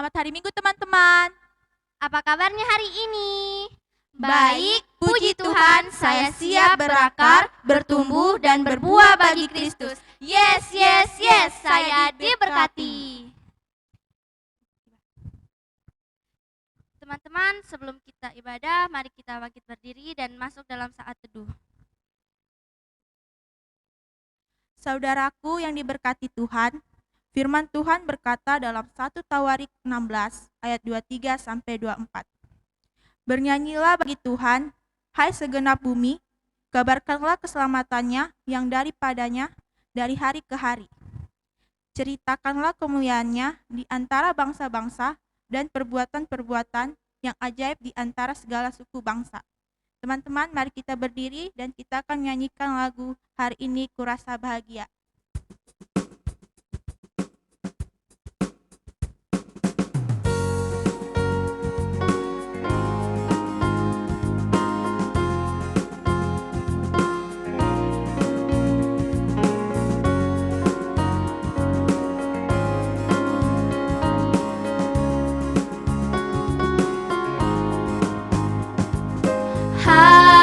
Selamat hari Minggu teman-teman. Apa kabarnya hari ini? Baik, puji Tuhan, saya siap berakar, bertumbuh, dan berbuah bagi Kristus. Yes, yes, yes, saya diberkati. Teman-teman, sebelum kita ibadah, mari kita bangkit berdiri dan masuk dalam saat teduh. Saudaraku yang diberkati Tuhan, firman Tuhan berkata dalam 1 Tawarik 16 ayat 23 sampai 24. Bernyanyilah bagi Tuhan, hai segenap bumi, kabarkanlah keselamatannya yang daripadanya dari hari ke hari. Ceritakanlah kemuliaannya di antara bangsa-bangsa dan perbuatan-perbuatan yang ajaib di antara segala suku bangsa. Teman-teman, mari kita berdiri dan kita akan menyanyikan lagu Hari Ini Kurasa Bahagia. Hari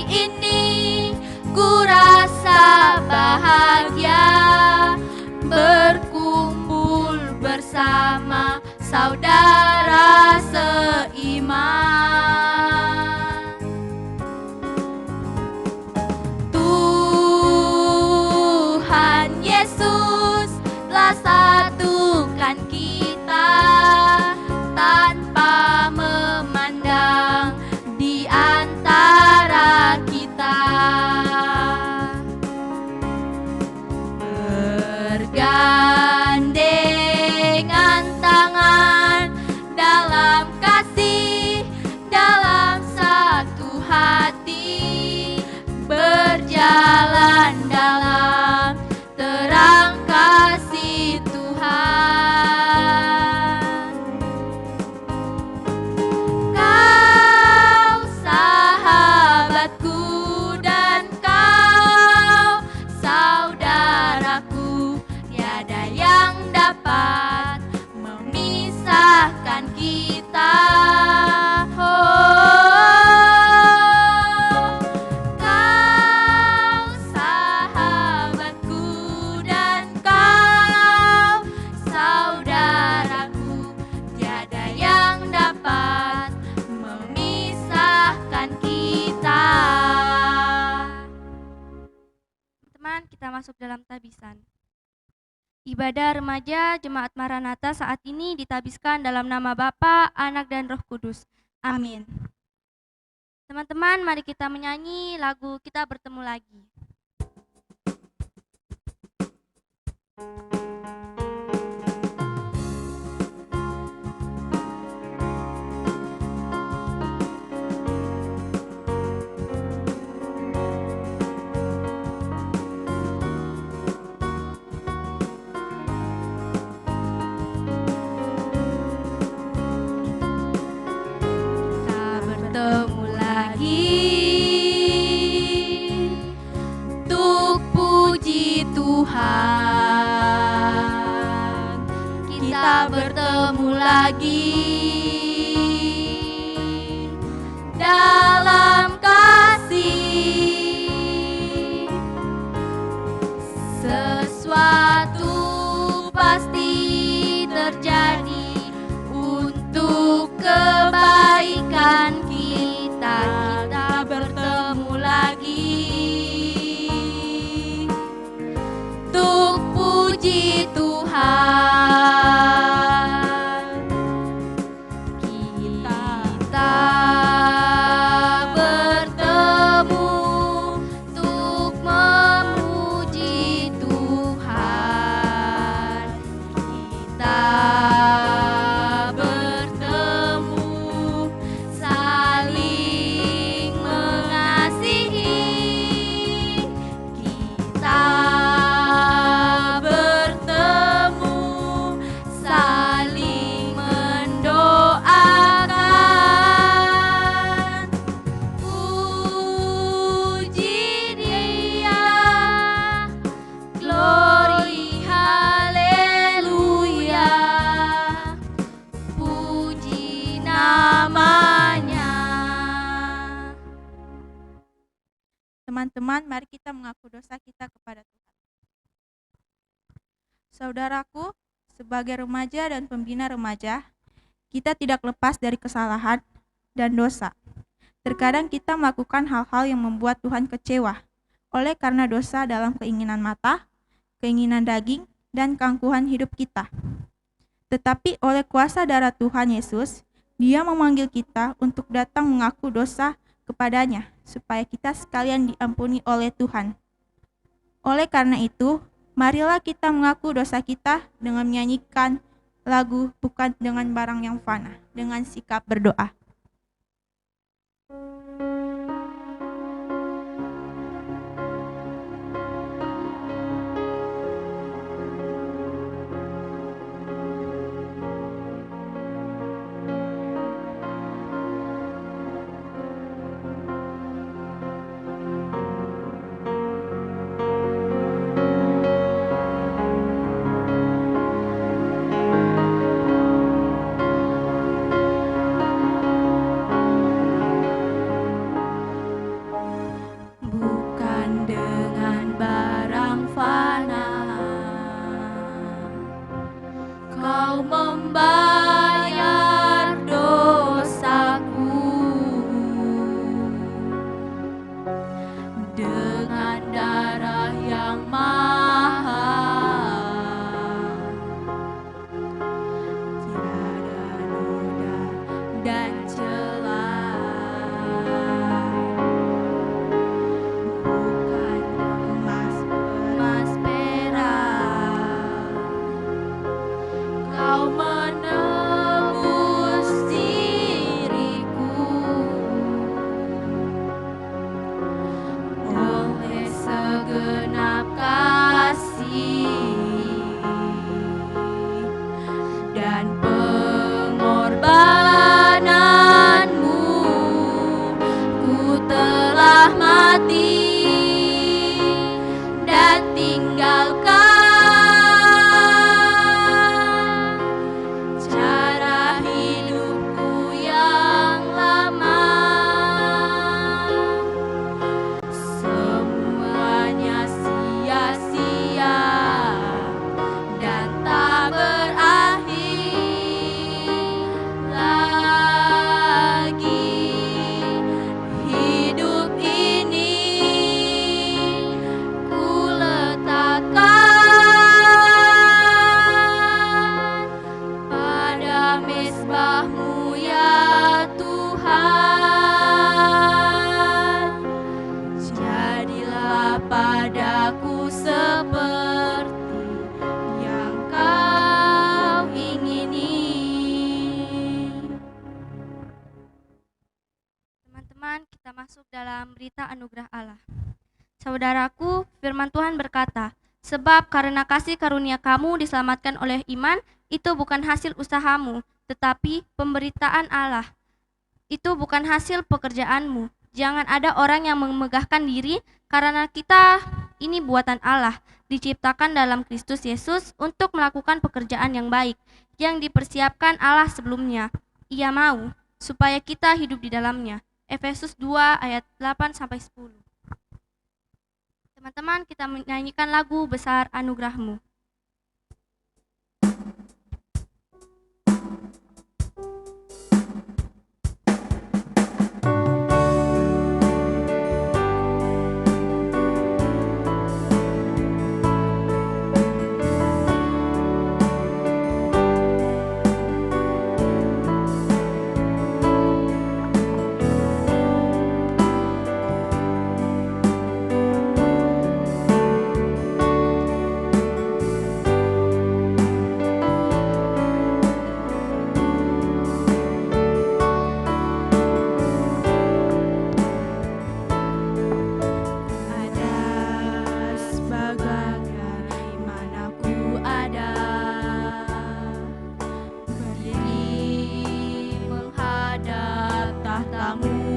ini ku rasa bahagia, berkumpul bersama saudara seiman. Tuhan Yesus telah satukan kita tanpa memandang di antara kita. Bergandengan tangan dalam kasih, dalam satu hati, berjalan dalam terang kasih Tuhan. Kau sahabatku dan kau saudaraku, tiada yang dapat memisahkan kita. Kau sahabatku dan kau saudaraku, tiada yang dapat memisahkan kita. Teman, kita masuk dalam tabisan. Ibadah remaja Jemaat Maranatha saat ini ditabiskan dalam nama Bapa, Anak, dan Roh Kudus. Amin. Teman-teman, mari kita menyanyi lagu Kita Bertemu Lagi. Kita bertemu lagi untuk puji Tuhan. Kita bertemu lagi dalam kasih. Sesuatu pasti terjadi untuk kebaikan kita. Kita bertemu lagi untuk puji Tuhan. Kita bertemu untuk memuji Tuhan. Kita bertemu saling mengasihi. Kita bertemu Teman-teman, mari kita mengaku dosa kita kepada Tuhan. Saudaraku, sebagai remaja dan pembina remaja, kita tidak lepas dari kesalahan dan dosa. Terkadang kita melakukan hal-hal yang membuat Tuhan kecewa, oleh karena dosa dalam keinginan mata, keinginan daging, dan keangkuhan hidup kita. Tetapi oleh kuasa darah Tuhan Yesus, Dia memanggil kita untuk datang mengaku dosa kepadanya, supaya kita sekalian diampuni oleh Tuhan. Oleh karena itu, marilah kita mengaku dosa kita dengan menyanyikan lagu Bukan Dengan Barang Yang Fana, dengan sikap berdoa. Bukan dengan barang fana Kau membayar dosaku, dengan darah yang mahal, tiada noda dan celah. Bukan emas perak, Kau menebus diriku oleh segenap kasih dan pengorbananmu. Ku telah mati dan tinggalkan cara hidupku yang lama. Semuanya sia-sia dan tak berakhir lagi. Hidup ini ku letakkan pada mezbah-Mu ya Tuhan. Jadilah padaku seperti yang Kau ingini. Teman-teman, kita masuk dalam berita anugerah Allah. Saudaraku, firman Tuhan berkata, sebab karena kasih karunia kamu diselamatkan oleh iman, itu bukan hasil usahamu, tetapi pemberitaan Allah. Itu bukan hasil pekerjaanmu. Jangan ada orang yang memegahkan diri, karena kita ini buatan Allah, diciptakan dalam Kristus Yesus untuk melakukan pekerjaan yang baik, yang dipersiapkan Allah sebelumnya. Ia mau supaya kita hidup di dalamnya. Efesus 2 ayat 8-10. Teman-teman, kita menyanyikan lagu Besar Anugerah-Mu.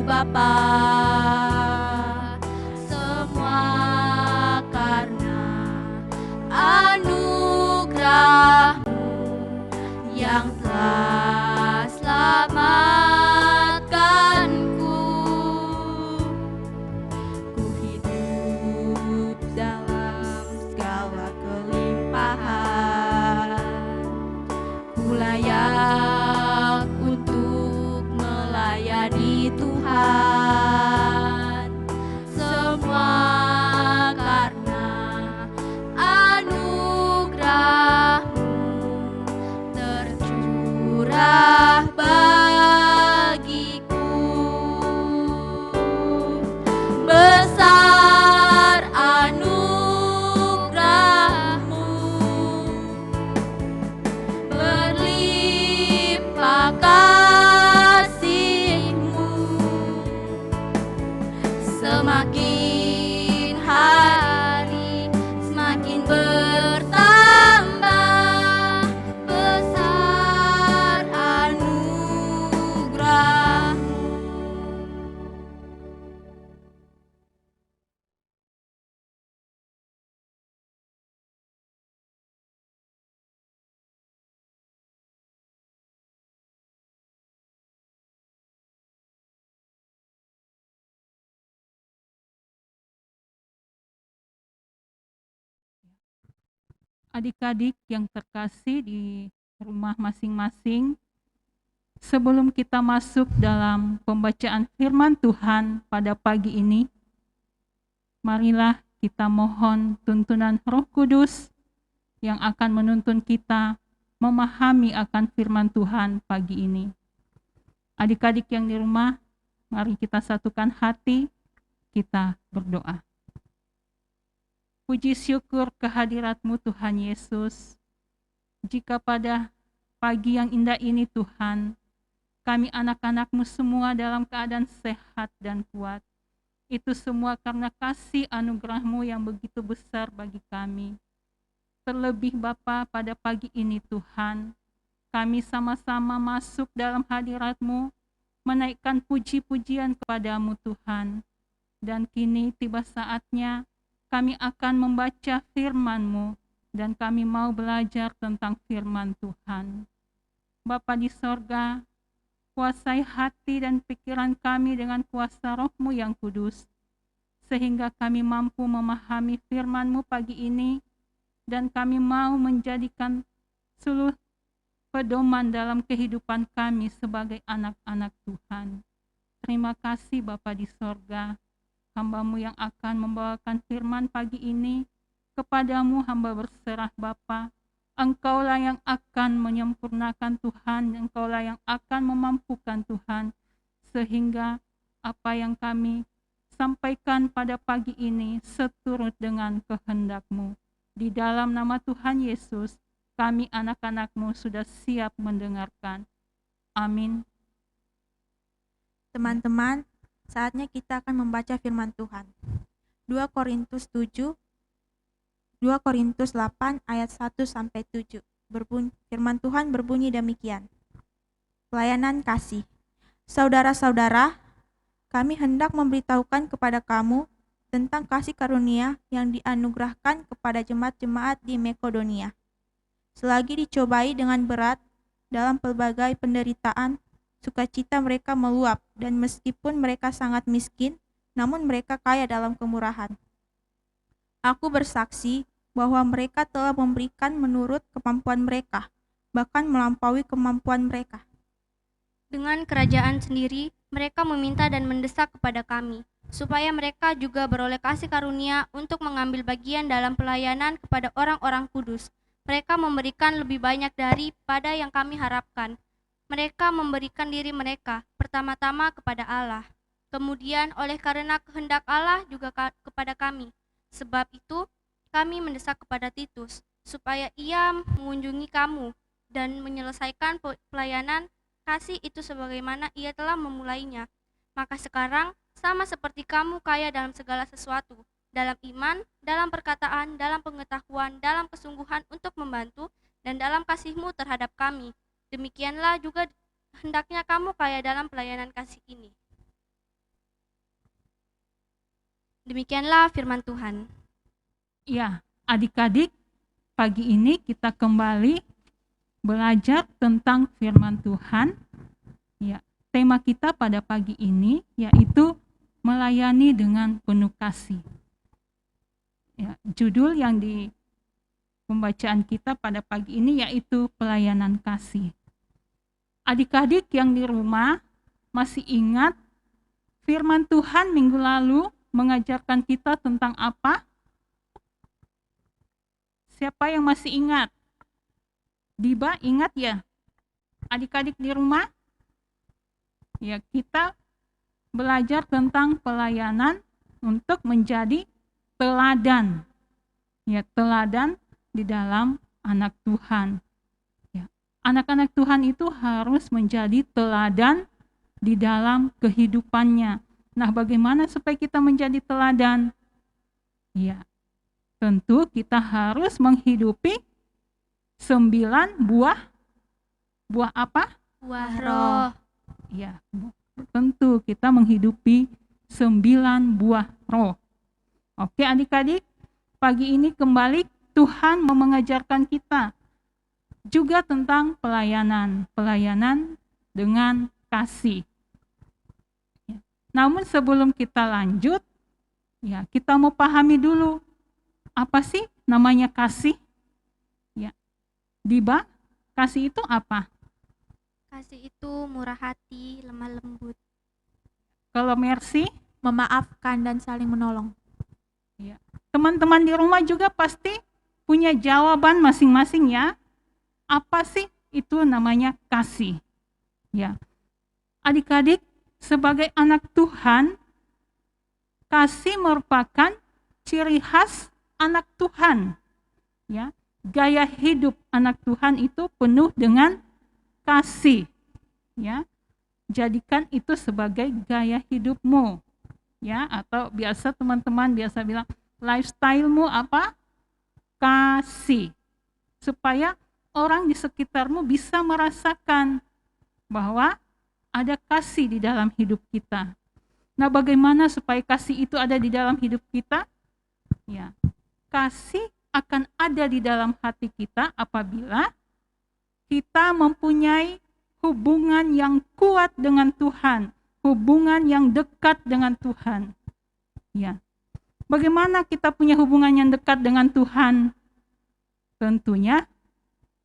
Bapa, semua karena anugerah-Mu yang telah selamatkanku. Ku hidup Adik-adik yang terkasih di rumah masing-masing, sebelum kita masuk dalam pembacaan firman Tuhan pada pagi ini, marilah kita mohon tuntunan Roh Kudus yang akan menuntun kita memahami akan firman Tuhan pagi ini. Adik-adik yang di rumah, mari kita satukan hati, kita berdoa. Puji syukur kehadirat-Mu Tuhan Yesus. Jika pada pagi yang indah ini Tuhan, kami anak-anak-Mu semua dalam keadaan sehat dan kuat. Itu semua karena kasih anugerah-Mu yang begitu besar bagi kami. Terlebih Bapa, pada pagi ini Tuhan, kami sama-sama masuk dalam hadirat-Mu, menaikkan puji-pujian kepada-Mu Tuhan. Dan kini tiba saatnya kami akan membaca firman-Mu, dan kami mau belajar tentang firman Tuhan. Bapa di sorga, kuasai hati dan pikiran kami dengan kuasa Roh-Mu yang kudus, sehingga kami mampu memahami firman-Mu pagi ini, dan kami mau menjadikan seluruh pedoman dalam kehidupan kami sebagai anak-anak Tuhan. Terima kasih Bapa di sorga, hamba-Mu yang akan membawakan firman pagi ini. Kepadamu hamba berserah Bapa. Engkaulah yang akan menyempurnakan Tuhan, Engkaulah yang akan memampukan Tuhan, sehingga apa yang kami sampaikan pada pagi ini seturut dengan kehendak-Mu. Di dalam nama Tuhan Yesus, kami anak-anak-Mu sudah siap mendengarkan. Amin. Teman-teman, saatnya kita akan membaca firman Tuhan. 2 Korintus 8 ayat 1 sampai 7. Firman Tuhan berbunyi demikian. Pelayanan kasih. Saudara-saudara, kami hendak memberitahukan kepada kamu tentang kasih karunia yang dianugerahkan kepada jemaat-jemaat di Makedonia. Selagi dicobai dengan berat dalam pelbagai penderitaan, sukacita mereka meluap, dan meskipun mereka sangat miskin, namun mereka kaya dalam kemurahan. Aku bersaksi bahwa mereka telah memberikan menurut kemampuan mereka, bahkan melampaui kemampuan mereka. Dengan kerajaan sendiri, mereka meminta dan mendesak kepada kami, supaya mereka juga beroleh kasih karunia untuk mengambil bagian dalam pelayanan kepada orang-orang kudus. Mereka memberikan lebih banyak daripada yang kami harapkan. Mereka memberikan diri mereka pertama-tama kepada Allah, kemudian oleh karena kehendak Allah juga kepada kami. Sebab itu, kami mendesak kepada Titus, supaya ia mengunjungi kamu dan menyelesaikan pelayanan kasih itu sebagaimana ia telah memulainya. Maka sekarang, sama seperti kamu kaya dalam segala sesuatu, dalam iman, dalam perkataan, dalam pengetahuan, dalam kesungguhan untuk membantu, dan dalam kasih-Mu terhadap kami. Demikianlah juga hendaknya kamu kaya dalam pelayanan kasih ini. Demikianlah firman Tuhan. Ya, adik-adik, pagi ini kita kembali belajar tentang firman Tuhan. Ya, tema kita pada pagi ini yaitu melayani dengan penuh kasih. Ya, judul yang di pembacaan kita pada pagi ini yaitu pelayanan kasih. Adik-adik yang di rumah masih ingat firman Tuhan minggu lalu mengajarkan kita tentang apa? Siapa yang masih ingat? Diba ingat ya? Adik-adik di rumah? Ya, kita belajar tentang pelayanan untuk menjadi teladan. Ya, teladan di dalam anak Tuhan. Ya, anak-anak Tuhan itu harus menjadi teladan di dalam kehidupannya. Nah, bagaimana supaya kita menjadi teladan? Ya, tentu kita harus menghidupi 9 buah apa? Buah roh. Ya, tentu kita menghidupi 9 buah roh. Oke adik-adik, pagi ini kembali Tuhan mau mengajarkan kita juga tentang pelayanan dengan kasih. Ya. Namun sebelum kita lanjut, ya kita mau pahami dulu apa sih namanya kasih? Diba, kasih itu apa? Kasih itu murah hati, lemah lembut. Kalau mercy, Memaafkan dan saling menolong. teman-teman di rumah juga pasti punya jawaban masing-masing ya. Apa sih itu namanya kasih? Ya. Adik-adik, sebagai anak Tuhan, kasih merupakan ciri khas anak Tuhan. Ya. Gaya hidup anak Tuhan itu penuh dengan kasih. Ya. Jadikan itu sebagai gaya hidupmu. Ya, atau biasa teman-teman biasa bilang lifestyle-mu apa? Kasih. Supaya orang di sekitarmu bisa merasakan bahwa ada kasih di dalam hidup kita. Nah, bagaimana supaya kasih itu ada di dalam hidup kita? Ya, kasih akan ada di dalam hati kita apabila kita mempunyai hubungan yang kuat dengan Tuhan, hubungan yang dekat dengan Tuhan. Ya. Bagaimana kita punya hubungan yang dekat dengan Tuhan? Tentunya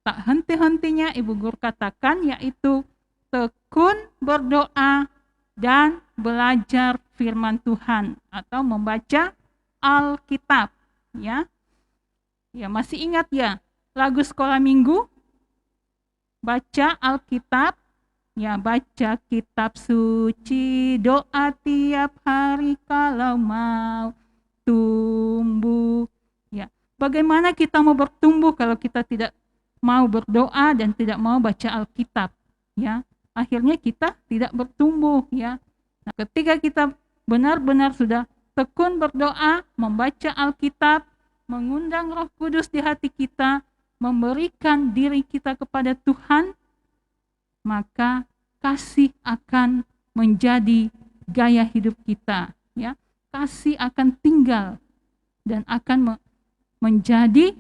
tak henti-hentinya Ibu Guru katakan, yaitu tekun berdoa dan belajar firman Tuhan atau membaca Alkitab. Ya, masih ingat ya lagu sekolah minggu? Baca Alkitab. Ya, baca kitab suci, doa tiap hari kalau mau tumbuh. Ya, bagaimana kita mau bertumbuh kalau kita tidak mau berdoa dan tidak mau baca Alkitab? Ya, akhirnya kita tidak bertumbuh ya. Nah, ketika kita benar-benar sudah tekun berdoa, membaca Alkitab, mengundang Roh Kudus di hati kita, memberikan diri kita kepada Tuhan, maka kasih akan menjadi gaya hidup kita, ya. Kasih akan tinggal dan akan menjadi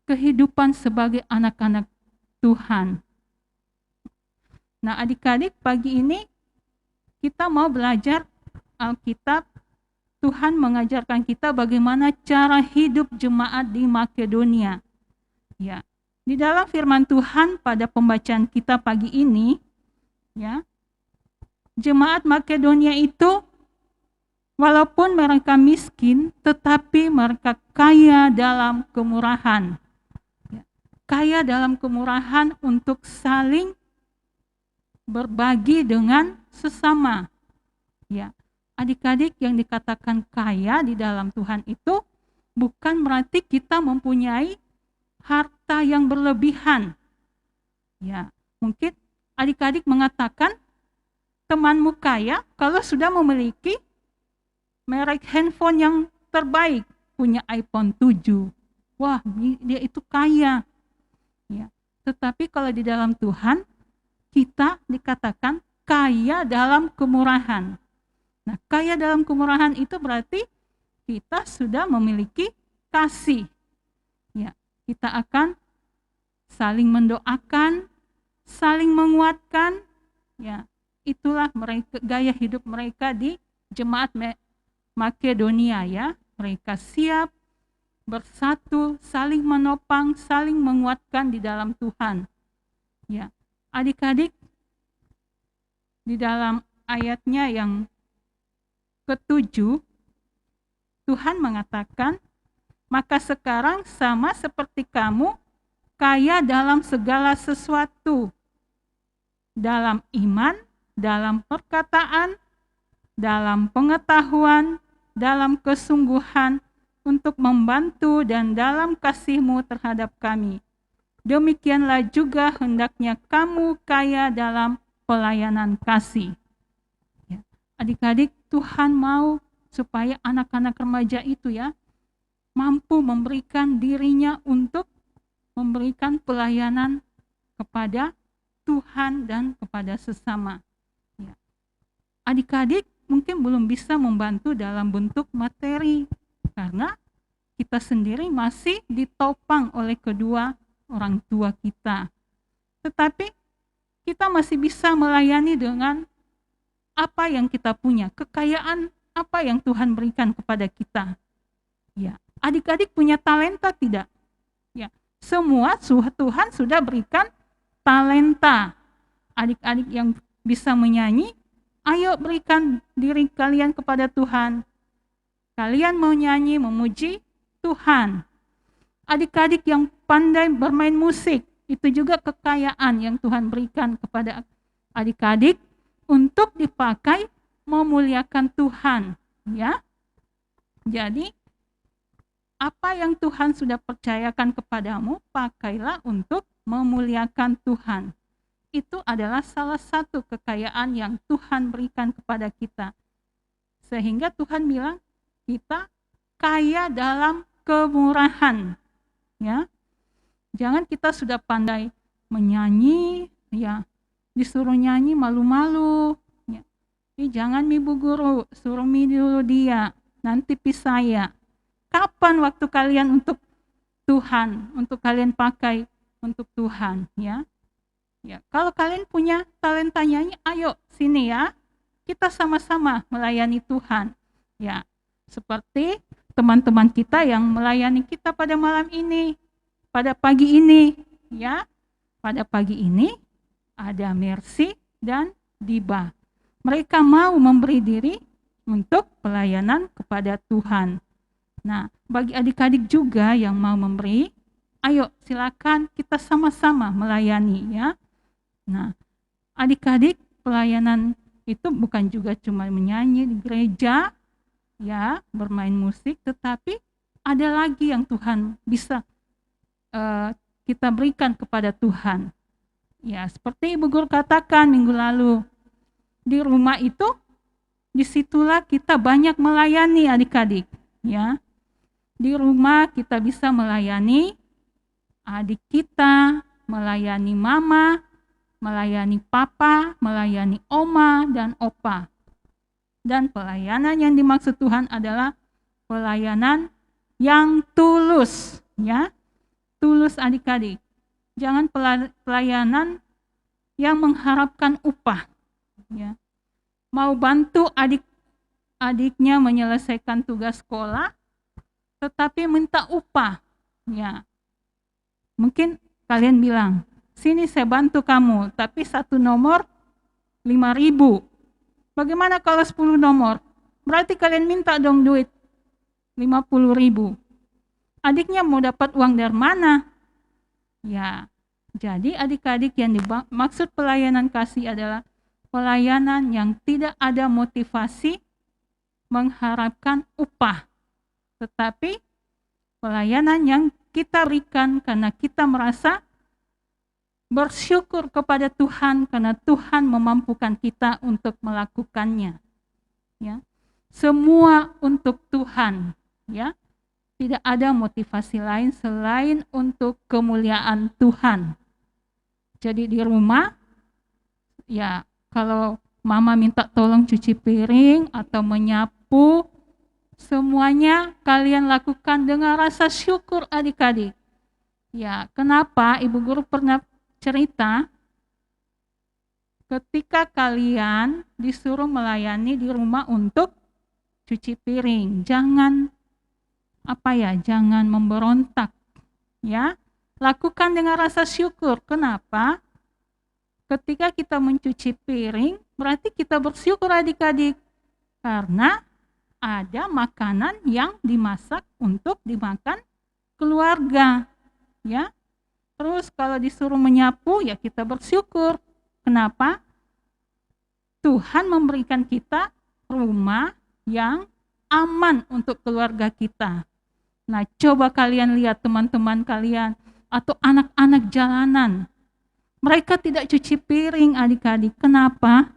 kehidupan sebagai anak-anak Tuhan. Nah, adik-adik, pagi ini kita mau belajar Alkitab. Tuhan mengajarkan kita bagaimana cara hidup jemaat di Makedonia. Ya. Di dalam firman Tuhan pada pembacaan kita pagi ini, ya, jemaat Makedonia itu walaupun mereka miskin, tetapi mereka kaya dalam kemurahan. Ya, kaya dalam kemurahan untuk saling berbagi dengan sesama. Ya, adik-adik, yang dikatakan kaya di dalam Tuhan itu bukan berarti kita mempunyai harta yang berlebihan. Ya, mungkin adik-adik mengatakan temanmu kaya kalau sudah memiliki merek handphone yang terbaik, punya iPhone 7. Wah, dia itu kaya. Ya, tetapi kalau di dalam Tuhan kita dikatakan kaya dalam kemurahan. Nah, kaya dalam kemurahan itu berarti kita sudah memiliki kasih. Ya, kita akan saling mendoakan, saling menguatkan. Ya, itulah mereka, gaya hidup mereka di jemaat Makedonia ya. Mereka siap bersatu, saling menopang, saling menguatkan di dalam Tuhan. Ya, adik-adik, di dalam ayatnya yang ke-7, Tuhan mengatakan, maka sekarang sama seperti kamu, kaya dalam segala sesuatu, dalam iman, dalam perkataan, dalam pengetahuan, dalam kesungguhan, untuk membantu dan dalam kasih-Mu terhadap kami. Demikianlah juga hendaknya kamu kaya dalam pelayanan kasih. Ya. Adik-adik, Tuhan mau supaya anak-anak remaja itu ya mampu memberikan dirinya untuk memberikan pelayanan kepada Tuhan dan kepada sesama. Ya. Adik-adik mungkin belum bisa membantu dalam bentuk materi karena kita sendiri masih ditopang oleh kedua orang tua kita. Tetapi kita masih bisa melayani dengan apa yang kita punya, kekayaan apa yang Tuhan berikan kepada kita. Ya, adik-adik punya talenta tidak? Ya, Semua Tuhan sudah berikan talenta. Adik-adik yang bisa menyanyi, ayo berikan diri kalian kepada Tuhan. Kalian mau nyanyi, memuji Tuhan. Adik-adik yang pandai bermain musik, itu juga kekayaan yang Tuhan berikan kepada adik-adik untuk dipakai memuliakan Tuhan, ya. Jadi apa yang Tuhan sudah percayakan kepadamu, pakailah untuk memuliakan Tuhan. Itu adalah salah satu kekayaan yang Tuhan berikan kepada kita. Sehingga Tuhan bilang, kita kaya dalam kemurahan, ya. Jangan kita sudah pandai menyanyi, ya, disuruh nyanyi malu-malu, ya. Jangan Bu Guru, suruh dulu dia, nanti saya. Kapan waktu kalian untuk Tuhan, untuk kalian pakai untuk Tuhan, ya? Ya, kalau kalian punya talenta nyanyi, ayo sini ya, kita sama-sama melayani Tuhan, ya. Seperti teman-teman kita yang melayani kita pada malam ini, pada pagi ini, ya. Pada pagi ini ada Mercy dan Diba. Mereka mau memberi diri untuk pelayanan kepada Tuhan. Nah, bagi adik-adik juga yang mau memberi, ayo silakan kita sama-sama melayani, ya. Nah, adik-adik, pelayanan itu bukan juga cuma menyanyi di gereja, ya, bermain musik, tetapi ada lagi yang Tuhan bisa kita berikan kepada Tuhan. Ya, seperti Ibu Guru katakan minggu lalu, di rumah itu, disitulah kita banyak melayani adik-adik, ya. Di rumah kita bisa melayani adik kita, melayani mama, melayani papa, melayani oma dan opa. Dan pelayanan yang dimaksud Tuhan adalah pelayanan yang tulus, ya. Tulus adik-adik. Jangan pelayanan yang mengharapkan upah, ya. Mau bantu adik-adiknya menyelesaikan tugas sekolah, tetapi minta upah, ya. Mungkin kalian bilang, sini saya bantu kamu, tapi satu nomor 5.000. Bagaimana kalau 10 nomor? Berarti kalian minta dong duit 50.000. Adiknya mau dapat uang dari mana? Ya, jadi adik-adik yang dimaksud pelayanan kasih adalah pelayanan yang tidak ada motivasi mengharapkan upah, tetapi pelayanan yang kita berikan karena kita merasa bersyukur kepada Tuhan karena Tuhan memampukan kita untuk melakukannya, ya. Semua untuk Tuhan, ya. Tidak ada motivasi lain selain untuk kemuliaan Tuhan. Jadi di rumah, ya, kalau mama minta tolong cuci piring atau menyapu, semuanya kalian lakukan dengan rasa syukur adik-adik. Ya, kenapa Ibu Guru pernah cerita ketika kalian disuruh melayani di rumah untuk cuci piring, jangan memberontak, ya. Lakukan dengan rasa syukur. Kenapa? Ketika kita mencuci piring, berarti kita bersyukur adik-adik karena ada makanan yang dimasak untuk dimakan keluarga, ya. Terus kalau disuruh menyapu, ya kita bersyukur. Kenapa? Tuhan memberikan kita rumah yang aman untuk keluarga kita. Nah, coba kalian lihat teman-teman kalian atau anak-anak jalanan. Mereka tidak cuci piring adik-adik. Kenapa?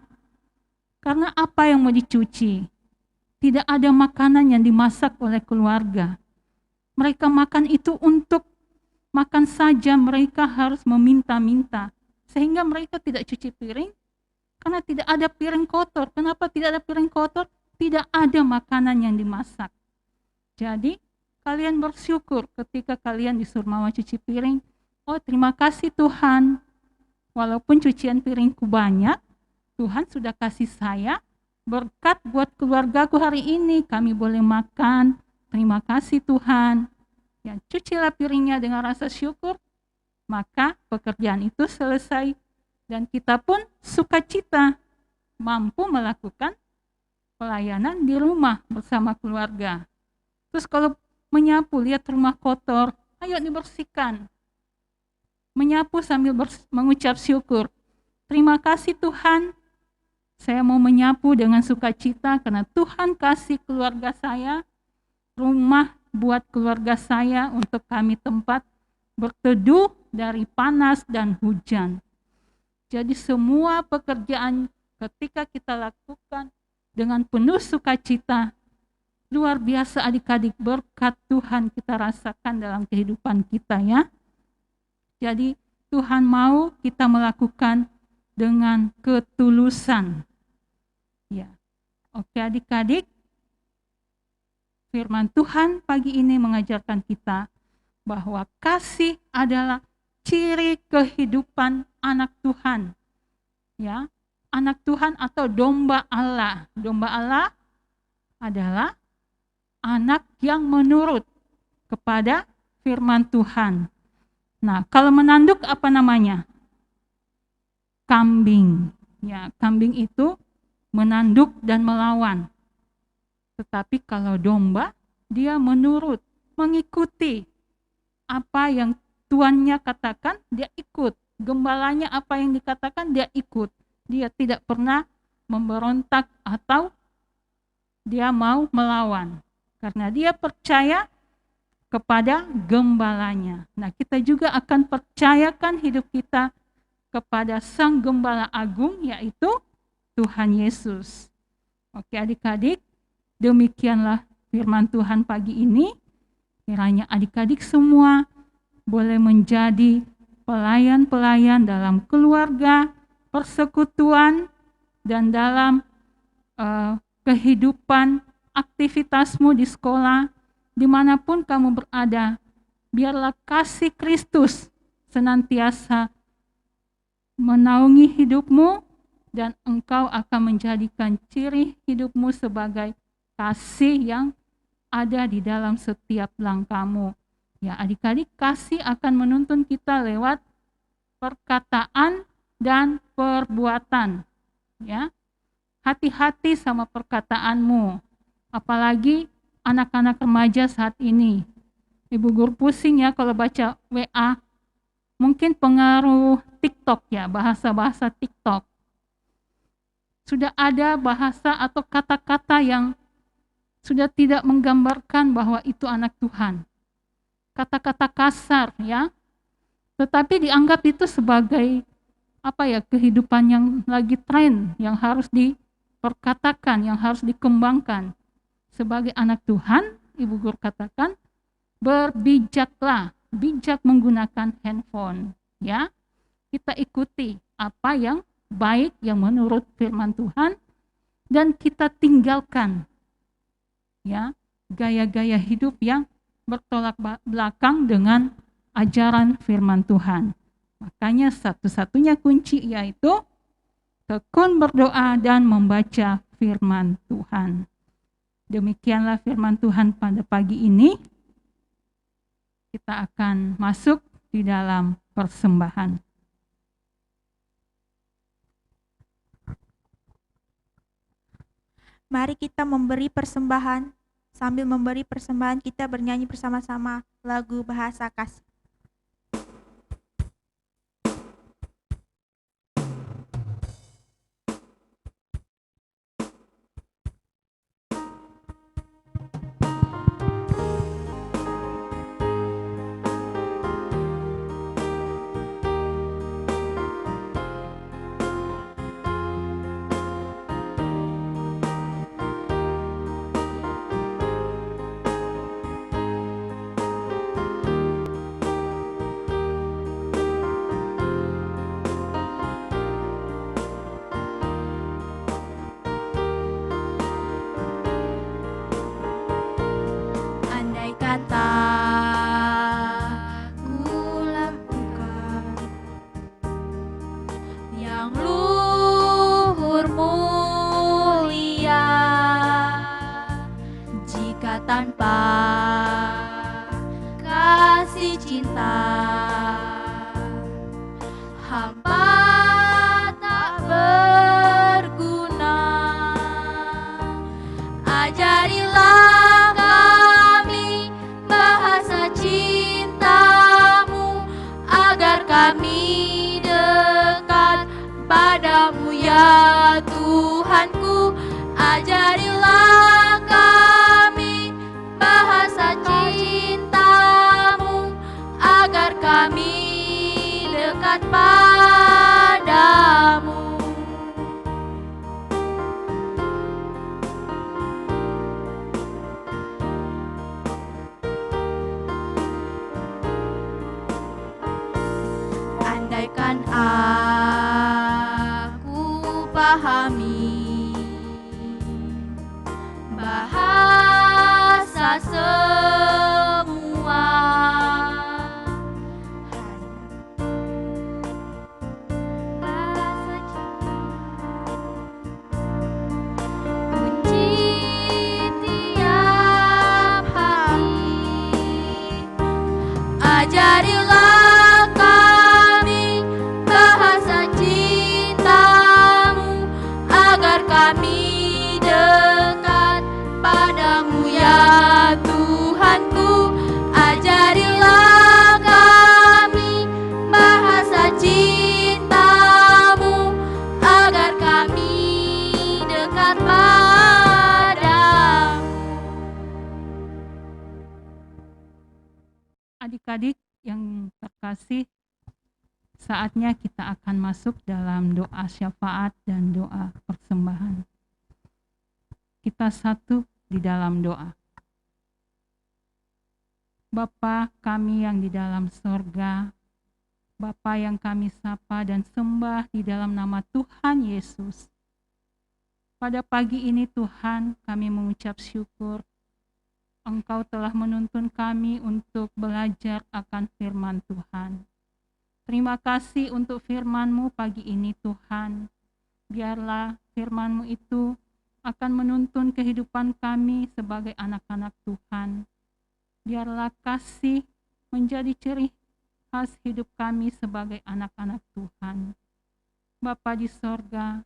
Karena apa yang mau dicuci? Tidak ada makanan yang dimasak oleh keluarga. Mereka makan itu untuk makan saja, mereka harus meminta-minta. Sehingga mereka tidak cuci piring karena tidak ada piring kotor. Kenapa tidak ada piring kotor? Tidak ada makanan yang dimasak. Jadi kalian bersyukur ketika kalian disuruh mama cuci piring. Oh, terima kasih Tuhan. Walaupun cucian piringku banyak, Tuhan sudah kasih saya berkat buat keluargaku hari ini. Kami boleh makan. Terima kasih Tuhan. Ya, cucilah piringnya dengan rasa syukur, maka pekerjaan itu selesai dan kita pun sukacita mampu melakukan pelayanan di rumah bersama keluarga. Terus kalau menyapu, lihat rumah kotor, ayo dibersihkan. Menyapu sambil mengucap syukur. Terima kasih Tuhan, saya mau menyapu dengan sukacita karena Tuhan kasih keluarga saya, rumah buat keluarga saya untuk kami tempat berteduh dari panas dan hujan. Jadi semua pekerjaan ketika kita lakukan dengan penuh sukacita, luar biasa adik-adik, berkat Tuhan kita rasakan dalam kehidupan kita ya. Jadi Tuhan mau kita melakukan dengan ketulusan. Ya. Oke adik-adik, firman Tuhan pagi ini mengajarkan kita bahwa kasih adalah ciri kehidupan anak Tuhan. Ya, anak Tuhan atau domba Allah. Domba Allah adalah anak yang menurut kepada firman Tuhan. Nah, kalau menanduk apa namanya? Kambing. Ya, kambing itu menanduk dan melawan. Tetapi kalau domba, dia menurut, mengikuti apa yang tuannya katakan, dia ikut. Gembalanya apa yang dikatakan, dia ikut. Dia tidak pernah memberontak atau dia mau melawan. Karena dia percaya kepada gembalanya. Nah, kita juga akan percayakan hidup kita kepada Sang Gembala Agung, yaitu Tuhan Yesus. Oke adik-adik, demikianlah firman Tuhan pagi ini. Kiranya adik-adik semua boleh menjadi pelayan-pelayan dalam keluarga, persekutuan, dan dalam kehidupan aktivitasmu di sekolah, dimanapun kamu berada. Biarlah kasih Kristus senantiasa menaungi hidupmu, dan engkau akan menjadikan ciri hidupmu sebagai kasih yang ada di dalam setiap langkahmu. Ya, adik-adik, kasih akan menuntun kita lewat perkataan dan perbuatan. Ya, hati-hati sama perkataanmu. Apalagi anak-anak remaja saat ini. Ibu guru pusing ya kalau baca WA. Mungkin pengaruh TikTok ya, bahasa-bahasa TikTok. Sudah ada bahasa atau kata-kata yang sudah tidak menggambarkan bahwa itu anak Tuhan. Kata-kata kasar ya, tetapi dianggap itu sebagai kehidupan yang lagi tren, yang harus diperkatakan, yang harus dikembangkan. Sebagai anak Tuhan, Ibu Guru katakan, berbijaklah, bijak menggunakan handphone ya. Kita ikuti apa yang baik yang menurut firman Tuhan, dan kita tinggalkan ya gaya-gaya hidup yang bertolak belakang dengan ajaran firman Tuhan. Makanya satu-satunya kunci yaitu tekun berdoa dan membaca firman Tuhan. Demikianlah firman Tuhan pada pagi ini. Kita akan masuk di dalam persembahan. Mari kita memberi persembahan. Sambil memberi persembahan, kita bernyanyi bersama-sama lagu Bahasa Kasih. kami dekat padamu ya Tuhanku. Ajarilah kami bahasa cintamu, agar kami dekat padamu. Andaikan aku pahami bahasa semua, bahasa kunci tiap hari. Ajarilah kami bahasa cintamu, agar kami dekat padamu ya Tuhanku. Ajarilah kami bahasa cintamu, agar kami dekat padamu. Adik-adik yang terkasih, saatnya kita akan masuk dalam doa syafaat dan doa persembahan. Kita satu di dalam doa. Bapa kami yang di dalam sorga, Bapa yang kami sapa dan sembah di dalam nama Tuhan Yesus. Pada pagi ini Tuhan, kami mengucap syukur Engkau telah menuntun kami untuk belajar akan firman Tuhan. Terima kasih untuk firman-Mu pagi ini Tuhan. Biarlah firman-Mu itu akan menuntun kehidupan kami sebagai anak-anak Tuhan. Biarlah kasih menjadi ciri khas hidup kami sebagai anak-anak Tuhan. Bapa di sorga,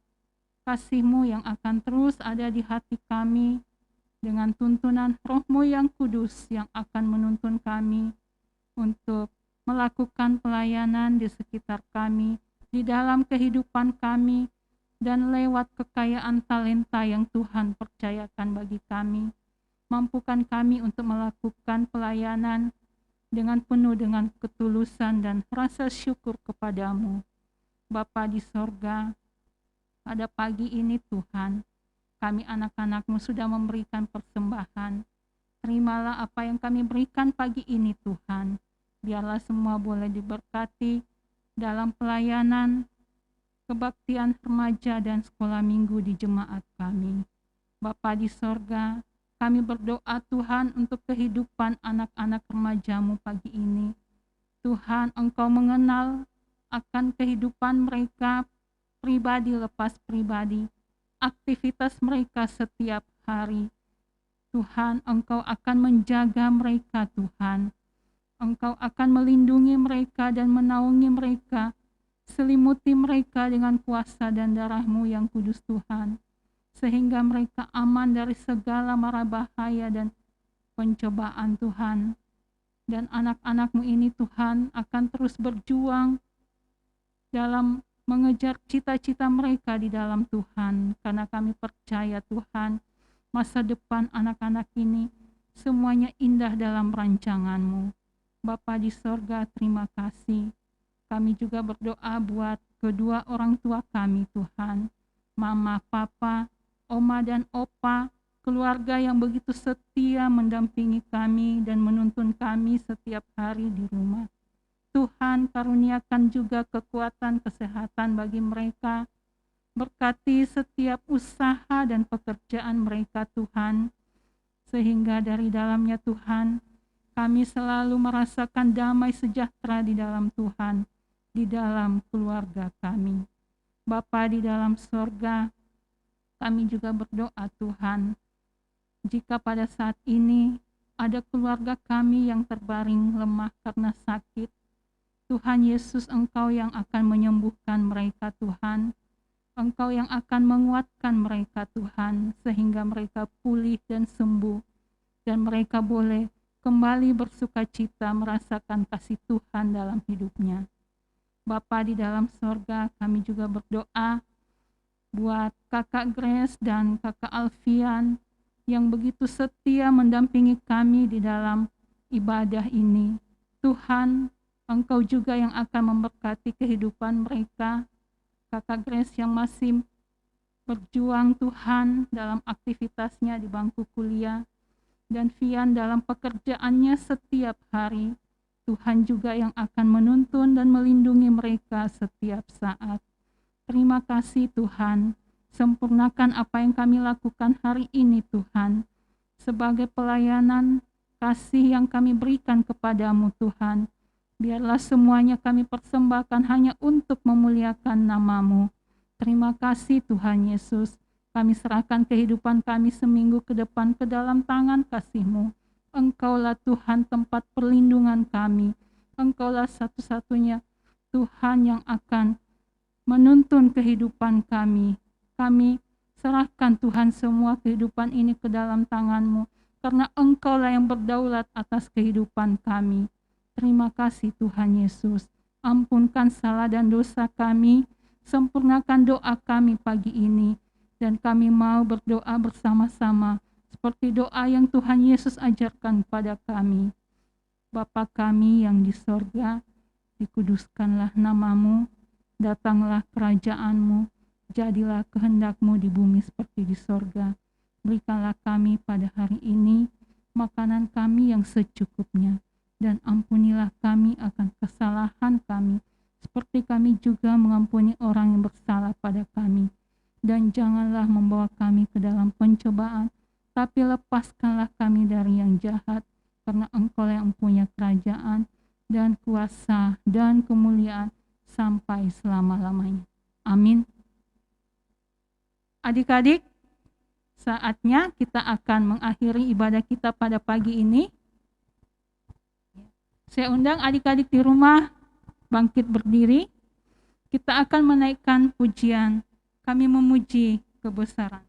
kasih-Mu yang akan terus ada di hati kami, dengan tuntunan Roh-Mu yang kudus yang akan menuntun kami untuk melakukan pelayanan di sekitar kami, di dalam kehidupan kami, dan lewat kekayaan talenta yang Tuhan percayakan bagi kami. Mampukan kami untuk melakukan pelayanan dengan penuh dengan ketulusan dan rasa syukur kepadamu. Bapa di sorga, pada pagi ini Tuhan, kami anak-anak-Mu sudah memberikan persembahan. Terimalah apa yang kami berikan pagi ini Tuhan. Biarlah semua boleh diberkati dalam pelayanan, kebaktian remaja dan sekolah minggu di jemaat kami. Bapa di sorga, kami berdoa Tuhan untuk kehidupan anak-anak remaja-Mu pagi ini. Tuhan, Engkau mengenal akan kehidupan mereka pribadi lepas pribadi, aktivitas mereka setiap hari. Tuhan, Engkau akan menjaga mereka Tuhan. Engkau akan melindungi mereka dan menaungi mereka, selimuti mereka dengan kuasa dan darah-Mu yang kudus Tuhan, sehingga mereka aman dari segala mara bahaya dan pencobaan Tuhan. Dan anak-anak-Mu ini Tuhan akan terus berjuang dalam mengejar cita-cita mereka di dalam Tuhan, karena kami percaya Tuhan, masa depan anak-anak ini semuanya indah dalam rancangan-Mu. Bapa di sorga, terima kasih. Kami juga berdoa buat kedua orang tua kami Tuhan, Mama, Papa, Oma dan Opa, keluarga yang begitu setia mendampingi kami dan menuntun kami setiap hari di rumah. Tuhan, karuniakan juga kekuatan kesehatan bagi mereka. Berkati setiap usaha dan pekerjaan mereka Tuhan, sehingga dari dalamnya Tuhan, kami selalu merasakan damai sejahtera di dalam Tuhan, di dalam keluarga kami. Bapa di dalam sorga, kami juga berdoa Tuhan, jika pada saat ini ada keluarga kami yang terbaring lemah karena sakit, Tuhan Yesus, Engkau yang akan menyembuhkan mereka Tuhan. Engkau yang akan menguatkan mereka Tuhan, sehingga mereka pulih dan sembuh, dan mereka boleh kembali bersuka cita merasakan kasih Tuhan dalam hidupnya. Bapa di dalam sorga, kami juga berdoa buat Kakak Grace dan Kakak Alfian yang begitu setia mendampingi kami di dalam ibadah ini. Tuhan, Engkau juga yang akan memberkati kehidupan mereka. Kakak Grace yang masih berjuang Tuhan dalam aktivitasnya di bangku kuliah, dan Fian dalam pekerjaannya setiap hari. Tuhan juga yang akan menuntun dan melindungi mereka setiap saat. Terima kasih Tuhan, sempurnakan apa yang kami lakukan hari ini Tuhan, sebagai pelayanan kasih yang kami berikan kepadamu Tuhan. Biarlah semuanya kami persembahkan hanya untuk memuliakan nama-Mu. Terima kasih Tuhan Yesus, kami serahkan kehidupan kami seminggu ke depan ke dalam tangan kasih-Mu. Engkaulah Tuhan tempat perlindungan kami. Engkaulah satu-satunya Tuhan yang akan menuntun kehidupan kami. Kami serahkan Tuhan semua kehidupan ini ke dalam tangan-Mu, karena Engkaulah yang berdaulat atas kehidupan kami. Terima kasih Tuhan Yesus. Ampunkan salah dan dosa kami, sempurnakan doa kami pagi ini, dan kami mau berdoa bersama-sama seperti doa yang Tuhan Yesus ajarkan pada kami. Bapa kami yang di sorga, dikuduskanlah nama-Mu, datanglah kerajaan-Mu, jadilah kehendak-Mu di bumi seperti di sorga. Berikanlah kami pada hari ini makanan kami yang secukupnya, dan ampunilah kami akan kesalahan kami, seperti kami juga mengampuni orang yang bersalah pada kami. Dan janganlah membawa kami ke dalam pencobaan, tapi lepaskanlah kami dari yang jahat, karena Engkau yang punya kerajaan dan kuasa dan kemuliaan sampai selama-lamanya. Amin. Adik-adik, saatnya kita akan mengakhiri ibadah kita pada pagi ini. Saya undang adik-adik di rumah bangkit berdiri. Kita akan menaikkan pujian, kami memuji kebesaran.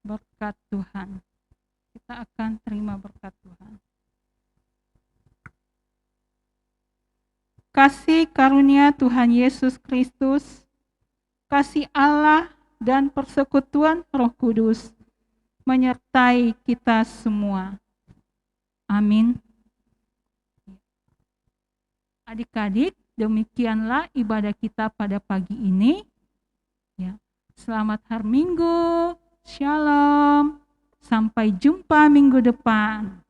Berkat Tuhan. Kita akan terima berkat Tuhan. Kasih karunia Tuhan Yesus Kristus, kasih Allah dan persekutuan Roh Kudus menyertai kita semua. Amin. Adik-adik, demikianlah ibadah kita pada pagi ini. Ya. Selamat hari Minggu. Shalom. Sampai jumpa minggu depan.